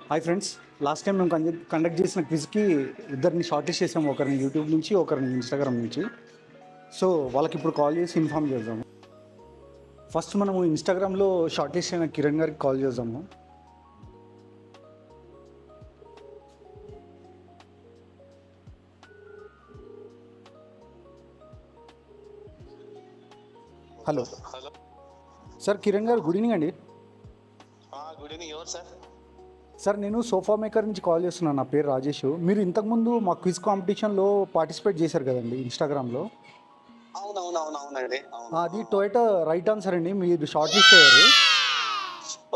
Hi friends, last time మేము conduct చేసిన క్విజ్కి ఇద్దరిని షార్ట్ లిస్ట్ చేసాము, ఒకరిని యూట్యూబ్ నుంచి ఒకరిని ఇన్స్టాగ్రామ్ నుంచి. సో వాళ్ళకి ఇప్పుడు కాల్ చేసి ఇన్ఫామ్ చేద్దాము. ఫస్ట్ మనము ఇన్స్టాగ్రామ్లో షార్ట్ లిస్ట్ అయిన కిరణ్ గారికి కాల్ చేద్దాము. హలో హలో సార్, కిరణ్ గారు గుడ్ ఈవినింగ్ అండి. Good evening. ఎవరు సార్? సార్, నేను సోఫా మేకర్ నుంచి కాల్ చేస్తున్నాను. నా పేరు రాజేష్. మీరు ఇంతకుముందు మా క్విజ్ కాంపిటీషన్లో పార్టిసిపేట్ చేశారు కదండి ఇన్స్టాగ్రామ్లో. అవునండి. అది టొయోటా రైట్ ఆన్సర్ అండి. మీరు షార్ట్ లిస్ట్ అయ్యారు.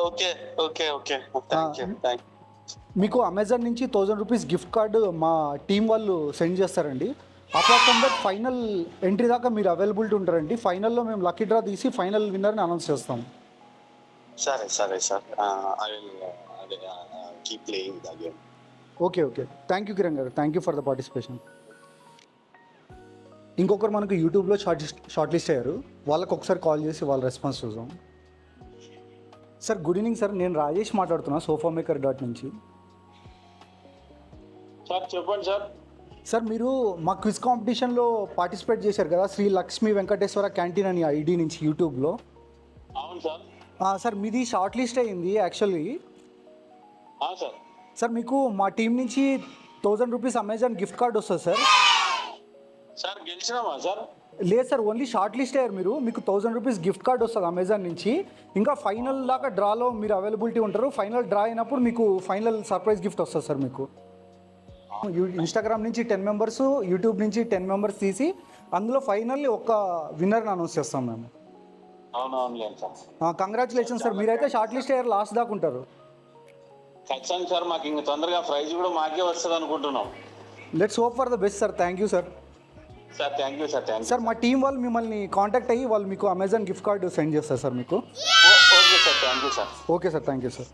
Okay okay okay thank you. మీకు అమెజాన్ నుంచి 1000 రూపీస్ గిఫ్ట్ కార్డు మా టీం వాళ్ళు సెండ్ చేస్తారండి. Apart from that final entry దాకా మీరు అవైలబిలిటీ ఉంటారండి. ఫైనల్లో మేము లక్కీ డ్రా తీసి ఫైనల్ విన్నర్ని అనౌన్స్ చేస్తాం. సరే sir. I will keep playing the game. Okay. Thank you Kiran garu. Thank you for the participation. ఇంకొకరు మనకు యూట్యూబ్లో షార్ట్ లిస్ట్ అయ్యారు. వాళ్ళకి ఒకసారి కాల్ చేసి వాళ్ళ రెస్పాన్స్ చూద్దాం. సార్ గుడ్ ఈవినింగ్ సార్, నేను రాజేష్ మాట్లాడుతున్నా సోఫా మేకర్ నుంచి. సార్ చెప్పండి సార్. సార్, మీరు మా క్విజ్ కాంపిటీషన్లో పార్టిసిపేట్ చేశారు కదా, శ్రీ లక్ష్మీ వెంకటేశ్వర క్యాంటీన్ అని ఐడి నుంచి యూట్యూబ్లో. అవును సార్. సార్ మీది షార్ట్ లిస్ట్ అయ్యింది యాక్చువల్లీ. సార్ సార్ మీకు మా టీం నుంచి 1000 రూపీస్ అమెజాన్ గిఫ్ట్ కార్డ్ వస్తుంది సార్. సార్ గెలిచినామా సార్? లేదు సార్, ఓన్లీ షార్ట్ లిస్ట్ అయ్యారు మీరు. మీకు 1000 రూపీస్ గిఫ్ట్ కార్డ్ వస్తుంది అమెజాన్ నుంచి. ఇంకా ఫైనల్ దాకా డ్రాలో మీరు అవైలబిలిటీ ఉంటారు. ఫైనల్ డ్రా అయినప్పుడు మీకు ఫైనల్ సర్ప్రైజ్ గిఫ్ట్ వస్తుంది సార్ మీకు. ఇన్స్టాగ్రామ్ నుంచి 10 మెంబర్స్, యూట్యూబ్ నుంచి 10 మెంబర్స్ తీసి అందులో ఫైనల్లీ ఒక విన్నర్ని అనౌన్స్ చేస్తాం మేము. అవునవునులేండి సార్. కంగ్రాచులేషన్ సార్, మీరైతే షార్ట్ లిస్ట్ అయ్యారు, లాస్ట్ దాకా ఉంటారు. ఖచ్చితంగా సార్, మాకు ఇంక తొందరగా ప్రైజ్ కూడా మాకే వస్తుంది అనుకుంటున్నాం. Let's hope for the best sir. Thank you sir. Sir thank you sir. Sir మా టీం వాళ్ళు మిమ్మల్ని కాంటాక్ట్ అయ్యి వాళ్ళు మీకు అమెజాన్ గిఫ్ట్ కార్డు సెండ్ చేస్తారు సార్ మీకు. Okay sir. Thank you sir. Okay sir, thank you sir.